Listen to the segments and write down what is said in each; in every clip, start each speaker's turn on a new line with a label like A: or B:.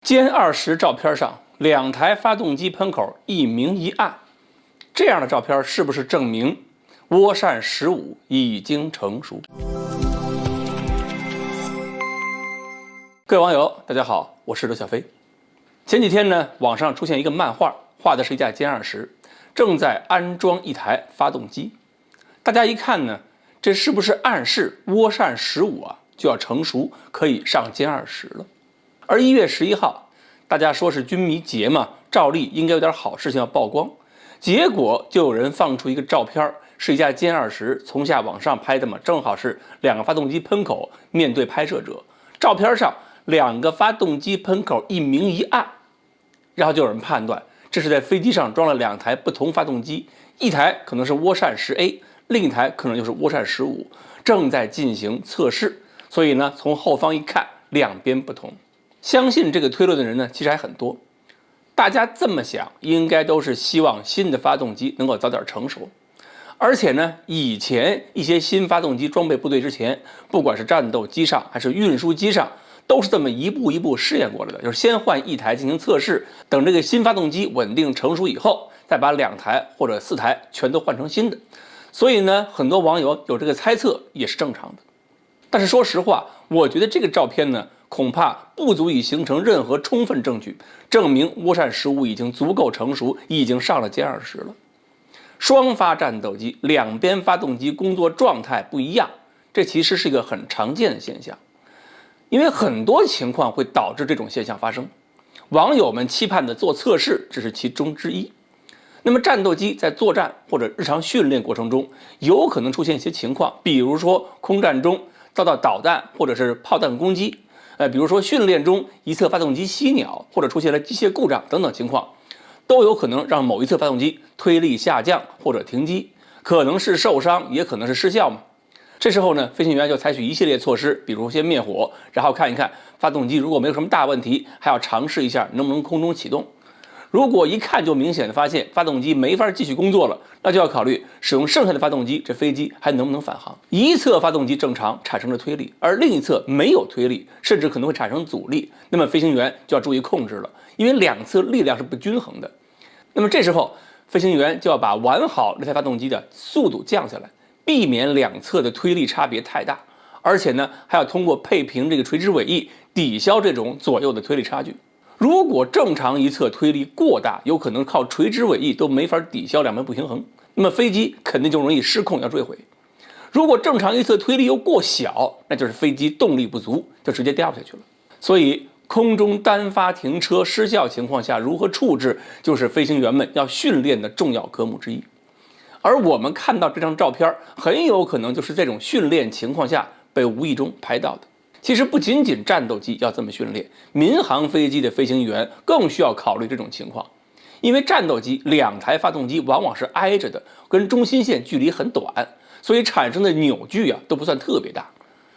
A: 歼20照片上2台发动机喷口一明一暗，这样的照片是不是证明涡扇15已经成熟？各位网友，大家好，我是刘小飞。前几天呢，网上出现一个漫画，画的是一架歼20，正在安装一台发动机。大家一看呢，这是不是暗示涡扇15就要成熟，可以上歼20了？而1月11号，大家说是军迷节嘛，照例应该有点好事情要曝光，结果就有人放出一个照片，是一架歼20从下往上拍的嘛，正好是2个发动机喷口面对拍摄者，照片上2个发动机喷口一明一暗，然后就有人判断这是在飞机上装了2台不同发动机，一台可能是涡扇10A， 另一台可能就是涡扇15，正在进行测试，所以呢，从后方一看，两边不同。相信这个推论的人呢，其实还很多。大家这么想，应该都是希望新的发动机能够早点成熟。而且呢，以前一些新发动机装备部队之前，不管是战斗机上还是运输机上，都是这么一步一步试验过来的，就是先换一台进行测试，等这个新发动机稳定成熟以后，再把2台或者4台全都换成新的。所以呢，很多网友有这个猜测也是正常的。但是说实话，我觉得这个照片呢，恐怕不足以形成任何充分证据，证明涡扇15已经足够成熟，已经上了歼20了。双发战斗机两边发动机工作状态不一样，这其实是一个很常见的现象，因为很多情况会导致这种现象发生。网友们期盼的做测试只是其中之一。那么战斗机在作战或者日常训练过程中，有可能出现一些情况，比如说空战中遭到导弹或者是炮弹攻击，比如说训练中一侧发动机熄鸟，或者出现了机械故障等等情况，都有可能让某一侧发动机推力下降或者停机，可能是受伤，也可能是失效嘛。这时候呢，飞行员就采取一系列措施，比如先灭火，然后看一看发动机如果没有什么大问题，还要尝试一下能不能空中启动。如果一看就明显的发现发动机没法继续工作了，那就要考虑使用剩下的发动机，这飞机还能不能返航。一侧发动机正常产生了推力，而另一侧没有推力，甚至可能会产生阻力，那么飞行员就要注意控制了，因为2侧力量是不均衡的。那么这时候飞行员就要把完好这台发动机的速度降下来，避免2侧的推力差别太大，而且呢，还要通过配平这个垂直尾翼抵消这种左右的推力差距。如果正常一侧推力过大，有可能靠垂直尾翼都没法抵消两边不平衡，那么飞机肯定就容易失控要坠毁。如果正常一侧推力又过小，那就是飞机动力不足，就直接掉下去了。所以空中单发停车失效情况下如何处置，就是飞行员们要训练的重要科目之一。而我们看到这张照片，很有可能就是这种训练情况下被无意中拍到的。其实不仅仅战斗机要这么训练，民航飞机的飞行员更需要考虑这种情况。因为战斗机2台发动机往往是挨着的，跟中心线距离很短，所以产生的扭矩都不算特别大。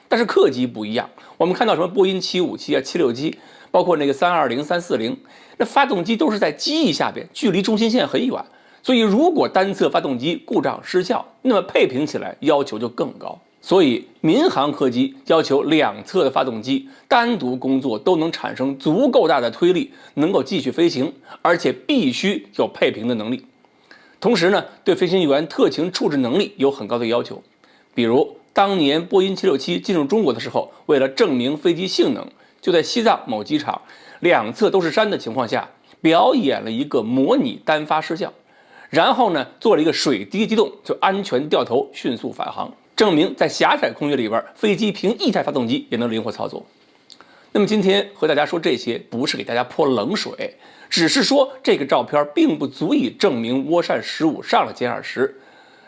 A: 但是客机不一样，我们看到什么波音757、767，包括那个320、340，那发动机都是在机翼下边，距离中心线很远，所以如果单侧发动机故障失效，那么配平起来要求就更高。所以民航客机要求2侧的发动机单独工作都能产生足够大的推力，能够继续飞行，而且必须有配平的能力。同时呢，对飞行员特情处置能力有很高的要求。比如当年波音767进入中国的时候，为了证明飞机性能，就在西藏某机场2侧都是山的情况下，表演了一个模拟单发失效，然后呢，做了一个水滴机动，就安全掉头迅速返航，证明在狭窄空域里边，飞机凭一台发动机也能灵活操作。那么今天和大家说这些，不是给大家泼冷水，只是说这个照片并不足以证明涡扇15上了歼20，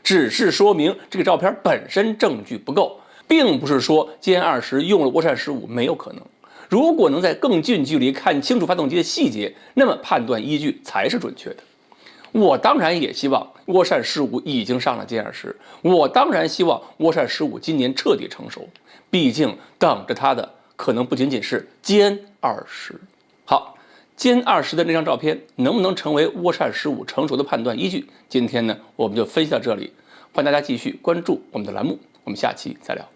A: 只是说明这个照片本身证据不够，并不是说歼20用了涡扇15没有可能。如果能在更近距离看清楚发动机的细节，那么判断依据才是准确的。我当然也希望涡扇15已经上了歼20，我当然希望涡扇15今年彻底成熟，毕竟等着它的可能不仅仅是歼20。好，歼20的那张照片能不能成为涡扇15成熟的判断依据？今天呢，我们就分析到这里，欢迎大家继续关注我们的栏目，我们下期再聊。